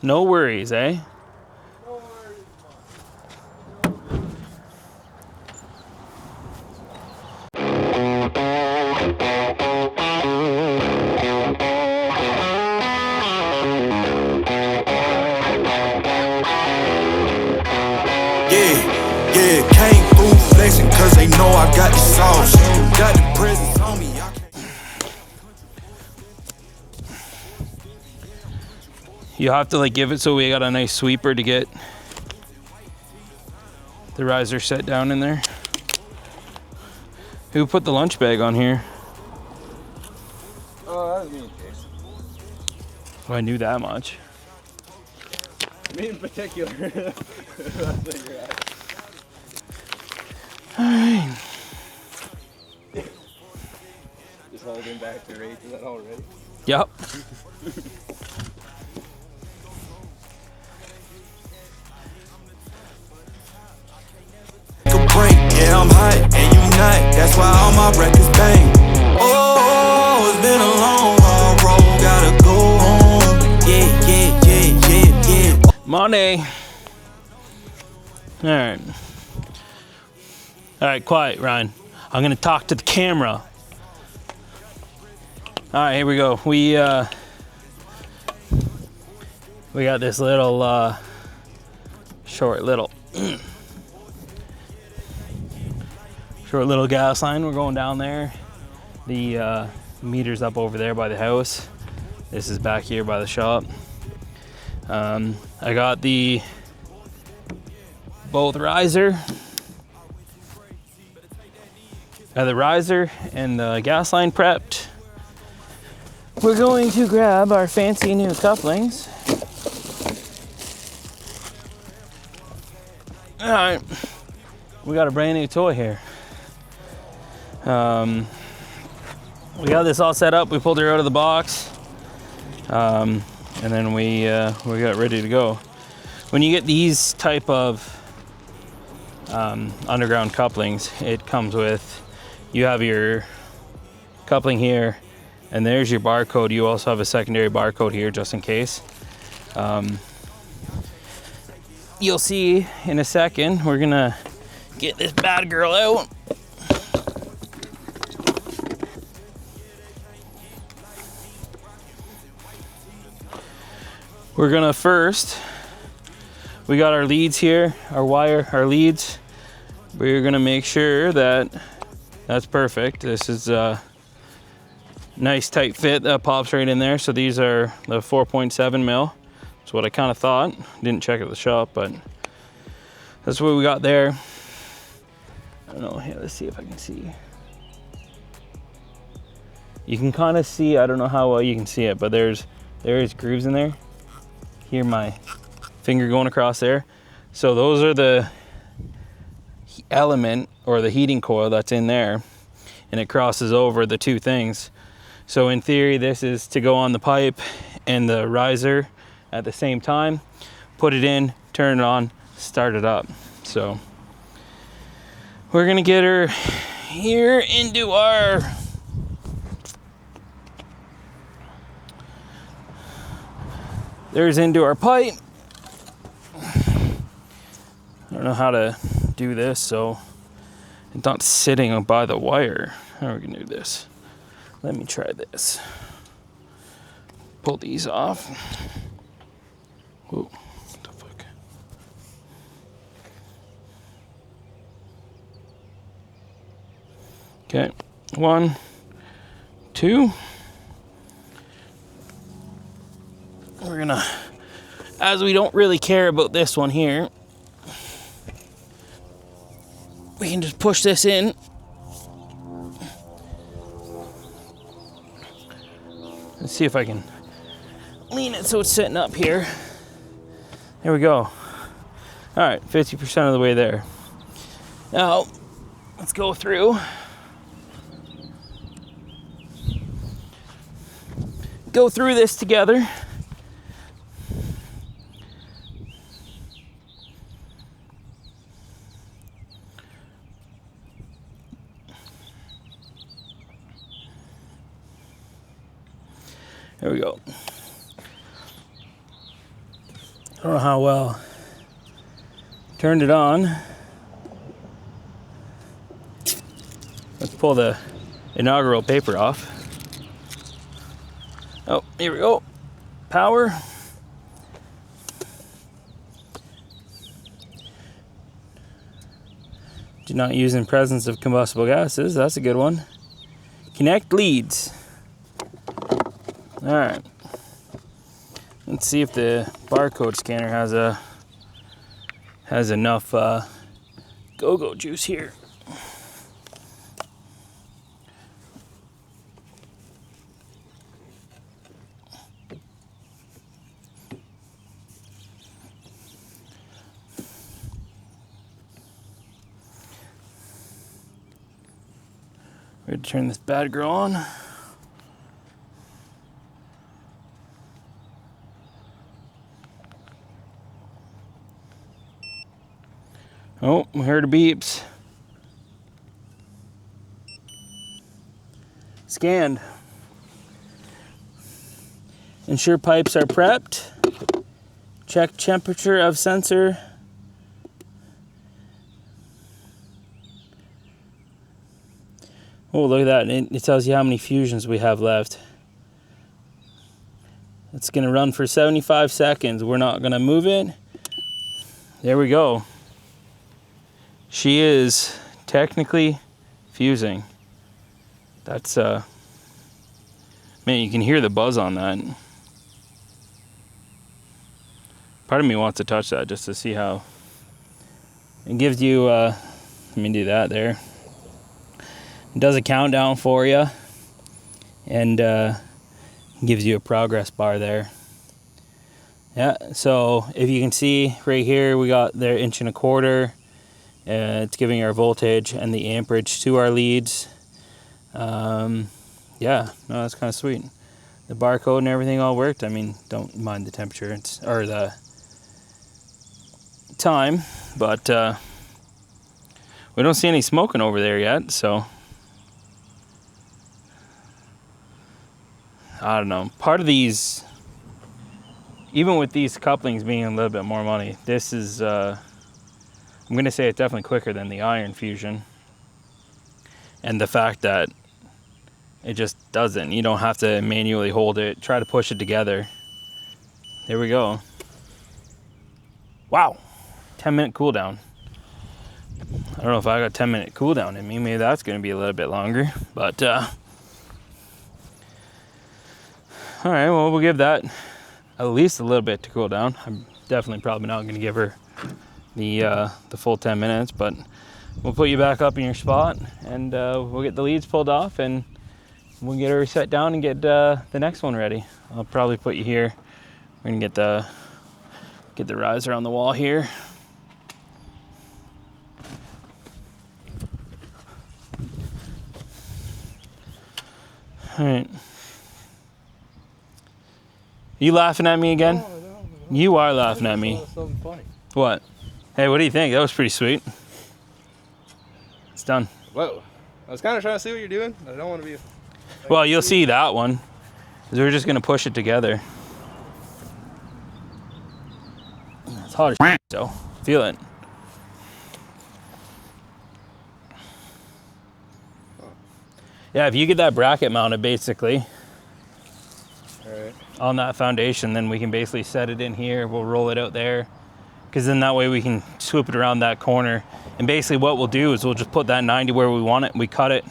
No worries, eh? Yeah, came through flexing cause they know I got the sauce. Got the presents on me. You have to like give it so we got a nice sweeper to get the riser set down in there. Who put the lunch bag on here? Oh, that was me and Jason. Well, I knew that much. Me in particular. Alright. Just holding back the rage, is that all right? Yep. Yeah, I'm hot and you not. That's why all my records bang. Oh, it's been a long hard road. Gotta go home. Yeah. Money. Alright. Alright, quiet, Ryan. I'm gonna talk to the camera. Alright, here we go. We got this little short little gas line. We're going down there. The meter's up over there by the house. This is back here by the shop. I got both the riser and the gas line prepped. We're going to grab our fancy new couplings. All right, we got a brand new toy here. We got this all set up. We pulled her out of the box, and then we got ready to go. When you get these type of underground couplings, it comes with, you have your coupling here, and there's your barcode. You also have a secondary barcode here just in case. You'll see in a second. We're gonna get this bad girl out. We're gonna first, we got our leads here, our leads. We're gonna make sure that that's perfect. This is a nice tight fit that pops right in there. So these are the 4.7 mil. That's what I kind of thought. Didn't check at the shop, but that's what we got there. I don't know, here, let's see if I can see. You can kind of see, I don't know how well you can see it, but there is grooves in there. Hear my finger going across there. So those are the element or the heating coil that's in there, and it crosses over the two things. So in theory, this is to go on the pipe and the riser at the same time. Put it in, turn it on, start it up. So we're gonna get her here into our into our pipe. I don't know how to do this, so it's not sitting by the wire. How are we gonna do this? Let me try this. Pull these off. Whoa, what the fuck? Okay, 1, 2. We're gonna, as we don't really care about this one here, we can just push this in. Let's see if I can lean it so it's sitting up here. There we go. All right, 50% of the way there. Now, let's go through. Go through this together. There we go. don't know how well. Turned it on. Let's pull the inaugural paper off. Oh, here we go. Power. Do not use in presence of combustible gases. That's a good one. Connect leads. All right. Let's see if the barcode scanner has enough go-go juice here. We're going to turn this bad girl on. Oh, we heard the beeps. Scanned. Ensure pipes are prepped. Check temperature of sensor. Oh, look at that. It tells you how many fusions we have left. It's going to run for 75 seconds. We're not going to move it. There we go. She is technically fusing. That's, man, you can hear the buzz on that. Part of me wants to touch that just to see how it gives you, let me do that there. It does a countdown for you and gives you a progress bar there. Yeah, so if you can see right here, we got their 1.25 inch. It's giving our voltage and the amperage to our leads. Yeah, no, that's kind of sweet. The barcode and everything all worked. I mean, don't mind the temperature or the time, but we don't see any smoking over there yet, so I don't know. Part of these, even with these couplings being a little bit more money, this is, I'm going to say it's definitely quicker than the iron fusion. And the fact that it just doesn't. You don't have to manually hold it, try to push it together. There we go. Wow, 10-minute cooldown. I don't know if I got 10-minute cooldown in me. Maybe that's going to be a little bit longer, but all right, well, we'll give that at least a little bit to cool down. I'm definitely probably not going to give her the full 10 minutes, but we'll put you back up in your spot and we'll get the leads pulled off and we'll get her set down and get the next one ready. I'll probably put you here. We're going to get the riser on the wall here. All right. You laughing at me again? No. You are laughing at me. Something funny. What? Hey, what do you think? That was pretty sweet. It's done. Whoa. I was kind of trying to see what you're doing. I don't want to be. Well, you'll see that one. 'Cause we're just going to push it together. It's hot as shit, so feel it. Yeah, if you get that bracket mounted basically Alright. on that foundation, then we can basically set it in here. We'll roll it out there. Because then that way we can swoop it around that corner. And basically what we'll do is we'll just put that 90 where we want it. We cut it,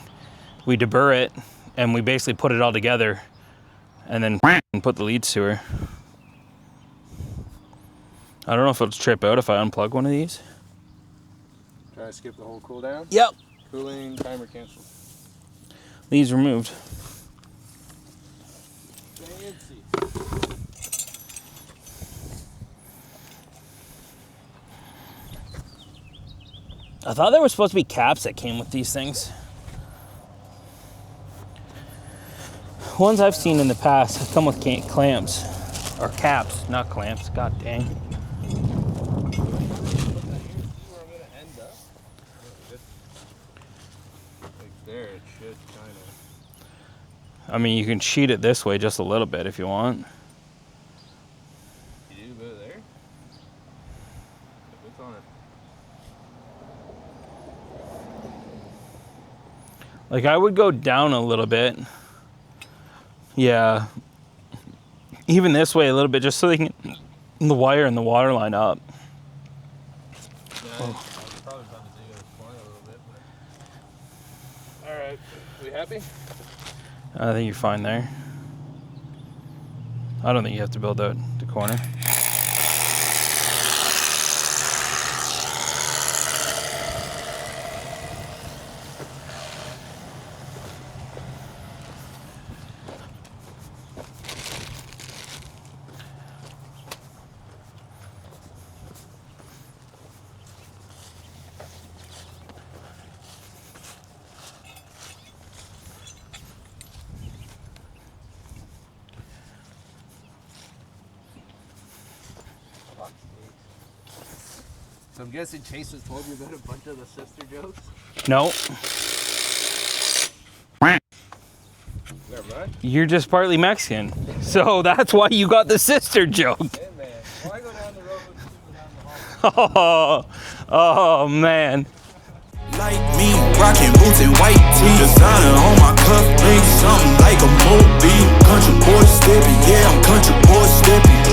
we deburr it, and we basically put it all together and then put the leads to her. I don't know if it'll trip out if I unplug one of these. Try to skip the whole cooldown. Yep. Cooling timer cancel. Leads removed. Fancy. I thought there were supposed to be caps that came with these things. Ones I've seen in the past have come with clamps. Or caps, not clamps. God dang. Where I'm gonna end up. Like there, it should kind of. I mean, you can sheet it this way just a little bit if you want. You do go there? What's on it? Like I would go down a little bit. Yeah. Even this way a little bit, just so they can the wire and the water line up. Yeah, I was probably about to dig it a little bit, but... Alright, we happy? I think you're fine there. I don't think you have to build out the corner. So I'm guessing Chase has told you about a bunch of the sister jokes? No. Never mind. You're just partly Mexican. So that's why you got the sister joke. Hey man, why go down the road with people down the hall? Oh man. Like me, rocking boots and white tee. Designer on my cuff, make something like a movie. Country boy stepping, yeah, I'm country boy stepping.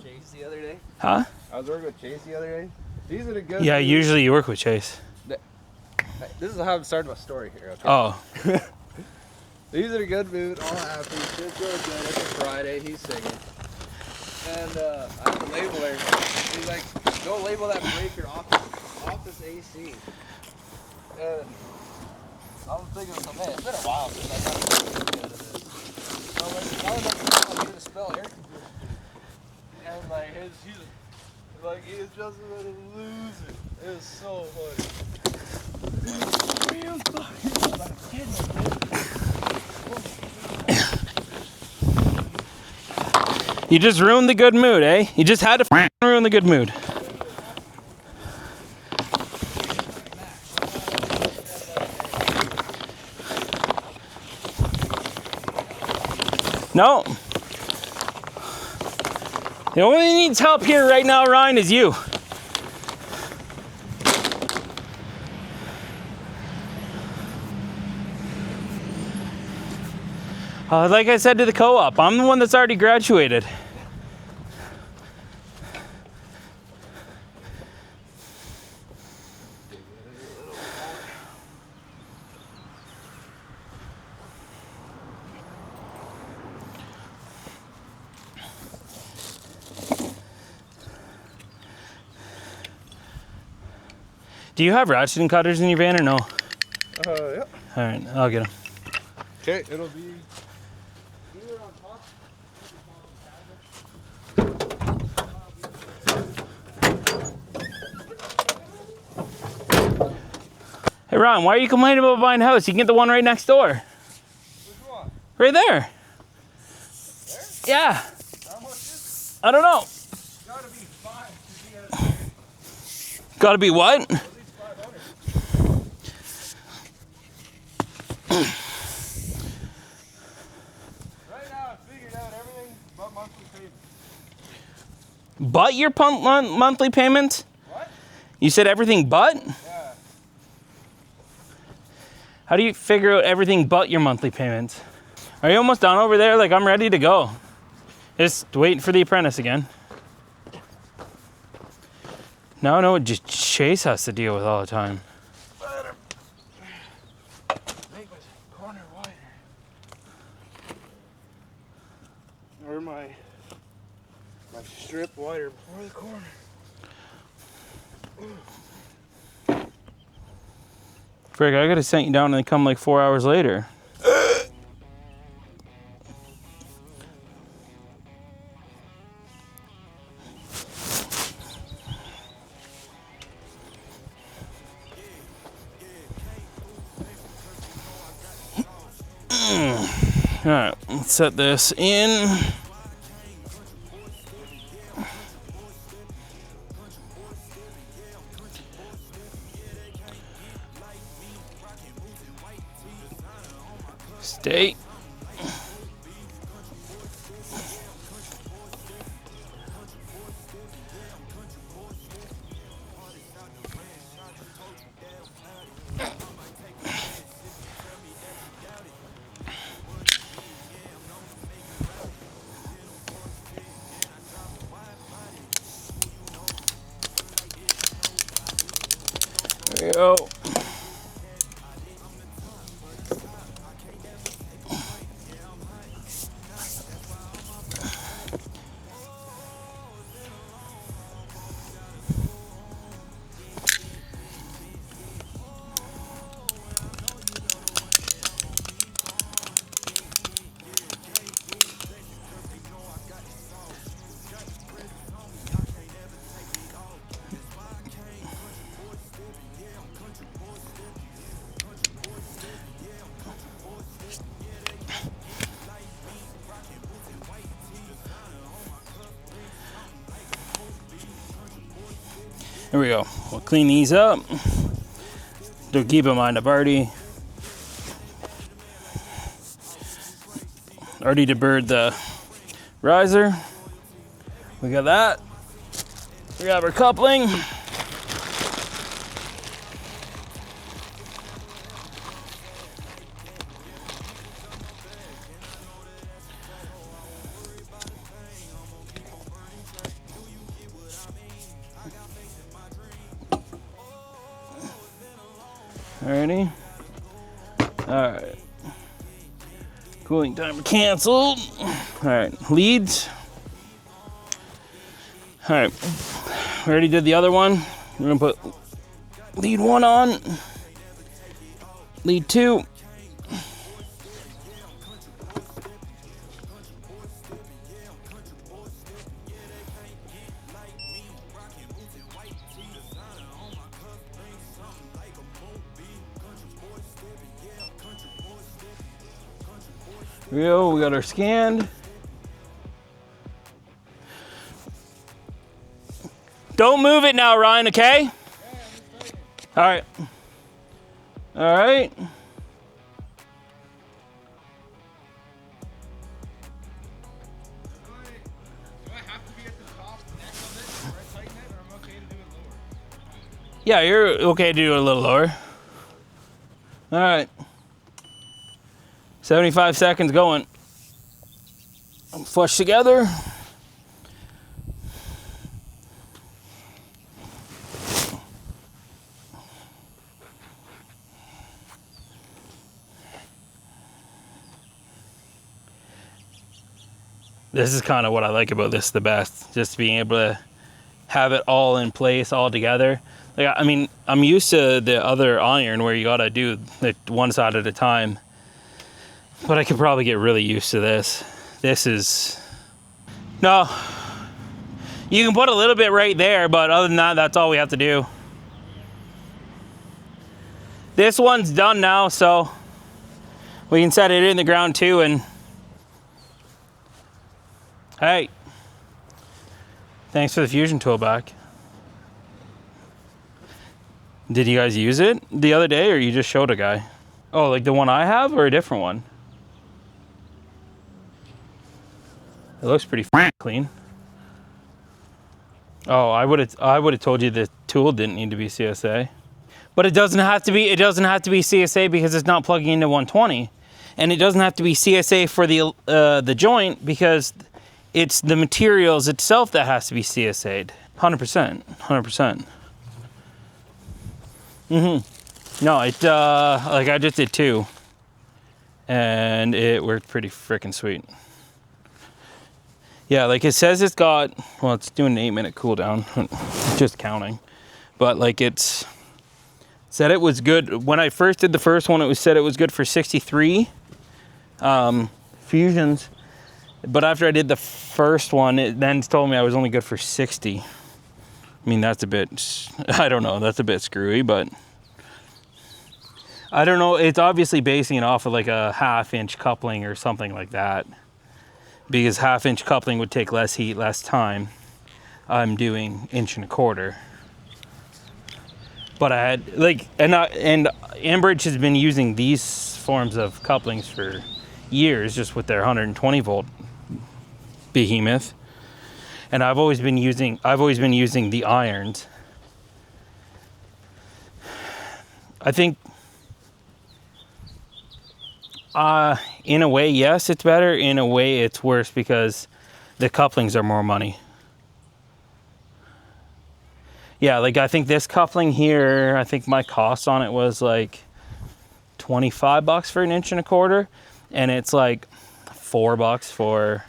Chase the other day? Huh? I was working with Chase the other day. These are the good Yeah, dudes. usually you work with Chase. This is how I'm starting my story here, okay? Oh. He's in a good mood, all happy, shit's going good. It's a Friday, he's singing. And I have to label her. He's like, go label that breaker off this AC. And I was thinking, so man, it's been a while since I got to this. So I'm like, now I'm going to spell air conditioner. And like, he is just going to lose it. It was so funny. Real funny. Like, You just ruined the good mood, eh? You just had to ruin the good mood. No. The only one who needs help here right now, Ryan, is you. Like I said to the co-op, I'm the one that's already graduated. Do you have ratcheting cutters in your van or no? yeah. All right, I'll get them. Okay, it'll be either on top. Hey Ron, why are you complaining about buying a house? You can get the one right next door. Which one? Right there. There? Yeah. How much is I don't know. it? Gotta be 5 to be at at Gotta be what? least 500. Right now I figured out everything but monthly payments. But your monthly payment? What? You said everything but? Yeah. How do you figure out everything but your monthly payments? Are you almost done over there? Like, I'm ready to go. Just waiting for the apprentice again. No, just Chase has to deal with all the time. Better make my corner wider. Or my strip wider before the corner. Frick, I gotta send you down and then come like 4 hours later. All right, let's set this in. Stay. There you go. There we go. We'll clean these up. Do keep in mind I've already deburred the riser. We got that. We got our coupling. Alrighty. Alright. Cooling timer canceled. Alright, leads. Alright. We already did the other one. We're gonna put lead 1 on. Lead 2. We got our scanned. Don't move it now, Ryan, okay? All right. All right. Do I have to be at the top neck of it where I tighten it, or I'm okay to do it lower? Yeah, you're okay to do it a little lower. All right. 75 seconds going. Flush together. This is kind of what I like about this the best, just being able to have it all in place, all together. Like, I mean, I'm used to the other iron where you gotta do it one side at a time, but I could probably get really used to this. This is, no, you can put a little bit right there, but other than that, that's all we have to do. This one's done now, so we can set it in the ground too. And hey, thanks for the Fusion Tool back. Did you guys use it the other day, or you just showed a guy? Oh, like the one I have, or a different one? It looks pretty clean. Oh, I would have told you the tool didn't need to be CSA. But it doesn't have to be CSA because it's not plugging into 120. And it doesn't have to be CSA for the joint because it's the materials itself that has to be CSA'd. 100%. 100%. No, it like I just did 2. And it worked pretty freaking sweet. Yeah, like it says it's got, well, it's doing an 8-minute cooldown, just counting. But like it's said it was good. When I first did the first one, it said it was good for 63 fusions. But after I did the first one, it then told me I was only good for 60. I mean, that's a bit, I don't know, that's a bit screwy, but I don't know. It's obviously basing it off of like a 1/2-inch coupling or something like that. Because 1/2-inch coupling would take less heat, less time. I'm doing 1.25 inch. But I had like, and Enbridge has been using these forms of couplings for years, just with their 120 volt behemoth. And I've always been using the irons. I think, in a way, yes, it's better. In a way, it's worse because the couplings are more money. Yeah, like I think this coupling here, I think my cost on it was like $25 for 1.25 inch, and it's like $4 for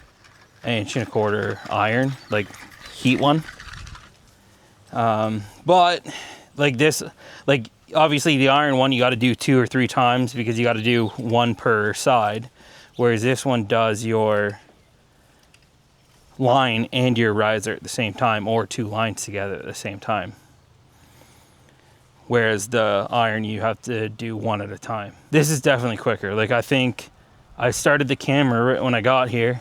1.25 inch iron, like heat one. But like this, like obviously the iron one you got to do 2 or 3 times because you got to do 1 per side, whereas this one does your line and your riser at the same time, or 2 lines together at the same time. Whereas the iron you have to do 1 at a time. This is definitely quicker. Like I think I started the camera right when I got here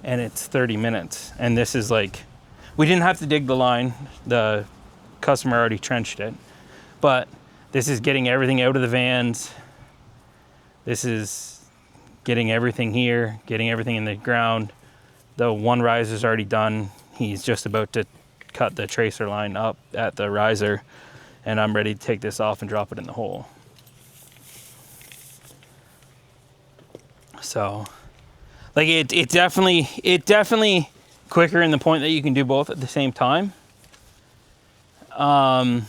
and it's 30 minutes. And this is like, we didn't have to dig the line. The customer already trenched it. But this is getting everything out of the vans. This is getting everything here, getting everything in the ground. The 1 riser's already done. He's just about to cut the tracer line up at the riser, and I'm ready to take this off and drop it in the hole. So, like it definitely quicker in the point that you can do both at the same time. I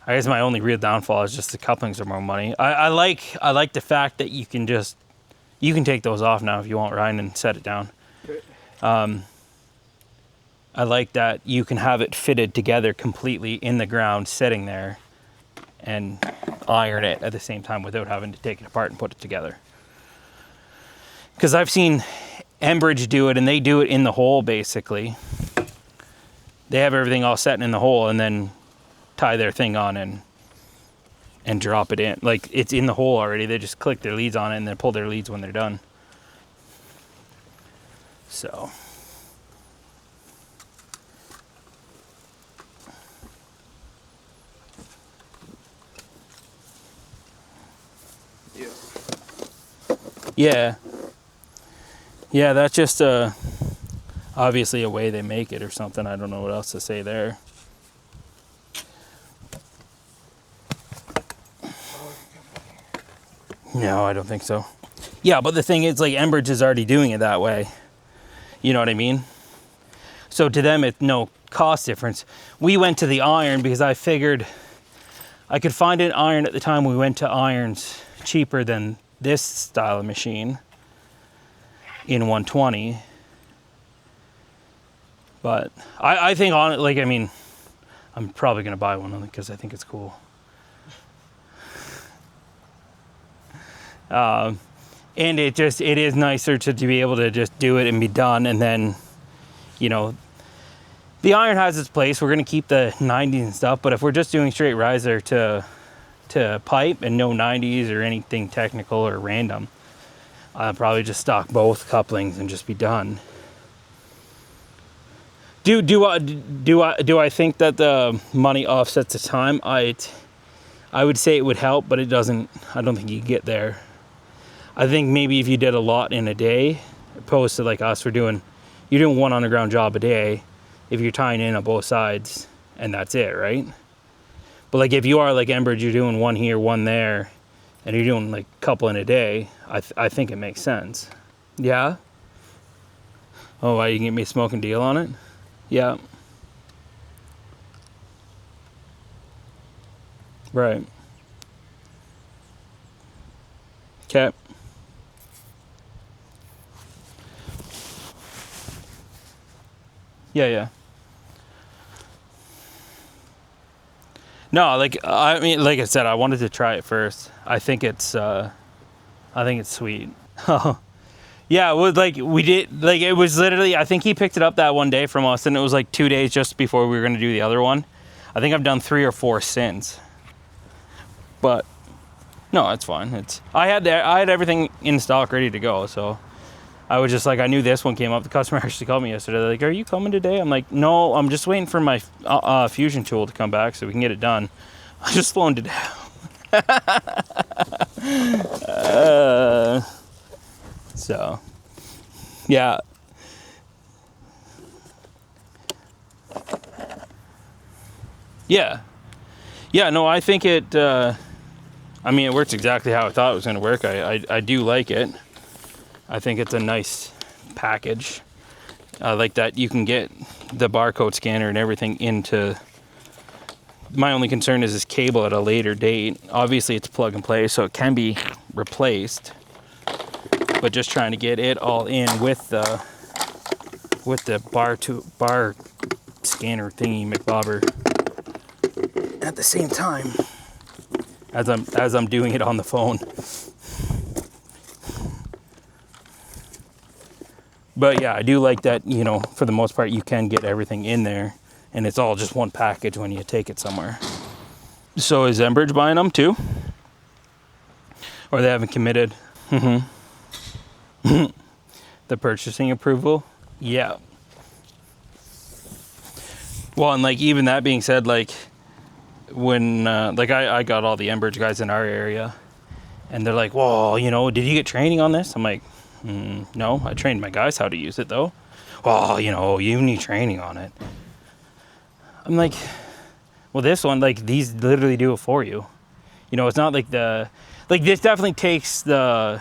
guess my only real downfall is just the couplings are more money. I like the fact that you can take those off now if you want, Ryan, and set it down. I like that you can have it fitted together completely in the ground, sitting there, and iron it at the same time without having to take it apart and put it together. Because I've seen Enbridge do it, and they do it in the hole basically. They have everything all set in the hole and then tie their thing on and drop it in. Like it's in the hole already. They just click their leads on it and then pull their leads when they're done. So. Yeah. Yeah, that's just obviously a way they make it or something. I don't know what else to say there. No, I don't think so. Yeah, but the thing is, like, Enbridge is already doing it that way. You know what I mean? So to them, it's no cost difference. We went to the iron because I figured I could find an iron at the time we went to irons cheaper than this style of machine in 120. But I think on it, like, I mean, I'm probably going to buy one because I think it's cool. And it is nicer to be able to just do it and be done. And then, you know, the iron has its place. We're going to keep the 90s and stuff, but if we're just doing straight riser to pipe and no 90s or anything technical or random, I'll probably just stock both couplings and just be done. Do I think that the money offsets the time? I would say it would help, but it doesn't. I don't think you get there. I think maybe if you did a lot in a day, opposed to like us, you're doing 1 underground job a day, if you're tying in on both sides and that's it, right? But like if you are like Enbridge, you're doing 1 here, 1 there, and you're doing like a couple in a day, I think it makes sense. Yeah? Oh, why, you can get me a smoking deal on it? Yeah. Right. Okay. Yeah. No, like, I mean, like I said, I wanted to try it first. I think it's sweet. Yeah, it was like, we did, like, it was literally, I think he picked it up that one day from us, and it was like 2 days just before we were going to do the other one. I think I've done 3 or 4 since. But, no, it's fine. I had everything in stock ready to go, so I was just like, I knew this one came up. The customer actually called me yesterday. They're like, are you coming today? I'm like, no, I'm just waiting for my Fusion Tool to come back so we can get it done. I just slowed it down. So, yeah. Yeah. Yeah, no, I think it, I mean, it works exactly how I thought it was going to work. I do like it. I think it's a nice package. I like that you can get, the barcode scanner and everything into. My only concern is this cable at a later date. Obviously it's plug and play, so it can be replaced, but just trying to get it all in with the bar scanner thingy McBobber at the same time as I'm doing it on the phone. But yeah, I do like that, you know, for the most part you can get everything in there and it's all just one package when you take it somewhere. So is Enbridge buying them too? Or they haven't committed? The purchasing approval? Yeah. Well, and like even that being said, like when like I got all the Enbridge guys in our area and they're like, well, you know, did you get training on this? I'm like, no, I trained my guys how to use it though. Well, you know, you need training on it. I'm like, well, this one, like these literally do it for you. You know, it's not like this definitely takes the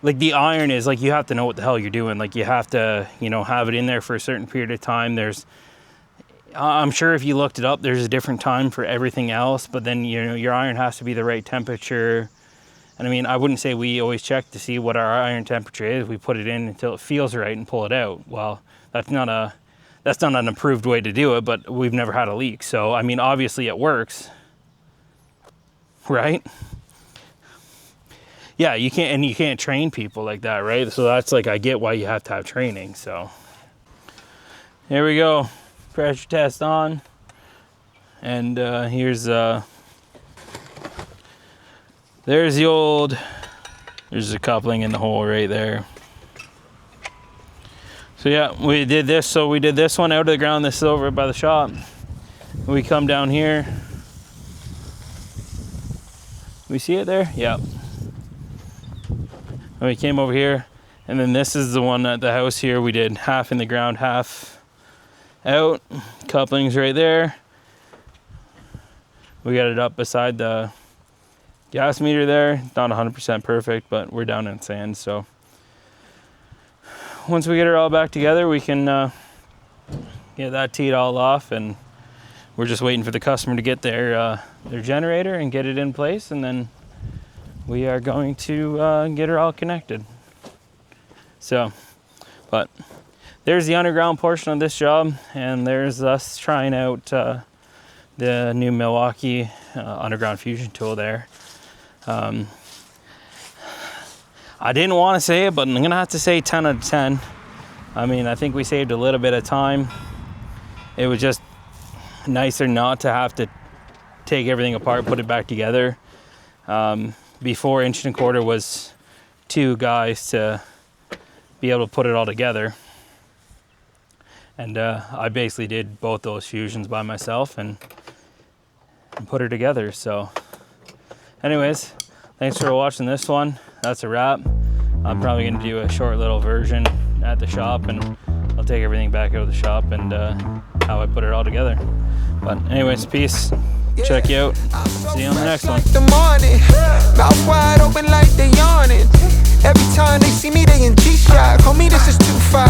iron is like, you have to know what the hell you're doing. Like you have to, you know, have it in there for a certain period of time. I'm sure if you looked it up, there's a different time for everything else, but then, you know, your iron has to be the right temperature. And I mean, I wouldn't say we always check to see what our iron temperature is. We put it in until it feels right and pull it out. Well, that's not an approved way to do it, but we've never had a leak. So, I mean, obviously it works, right? Yeah, you can't train people like that, right? So that's like, I get why you have to have training. So here we go. Pressure test on. And there's the there's a coupling in the hole right there. So yeah, we did this. So we did this one out of the ground. This is over by the shop. We come down here. We see it there? Yep. And we came over here, and then this is the one at the house here. We did half in the ground, half out. Couplings right there. We got it up beside the gas meter there. Not 100% perfect, but we're down in sand, so once we get it all back together, we can get that teed all off, and we're just waiting for the customer to get their generator and get it in place, and then we are going to get her all connected. So, but there's the underground portion of this job, and there's us trying out the new Milwaukee underground fusion tool there. I didn't want to say it, but I'm gonna have to say 10 out of 10. I mean, I think we saved a little bit of time. It was just nicer not to have to take everything apart, put it back together. Before, inch and quarter was 2 guys to be able to put it all together. And I basically did both those fusions by myself and put her together. So anyways, thanks for watching this one. That's a wrap. I'm probably gonna do a short little version at the shop, and I'll take everything back out of the shop and how I put it all together. But anyways, peace. Check you out. See you on the next one. The morning, mouth wide open like they yawning. Every time they see me, they in G-Shock. Homie, this is too far.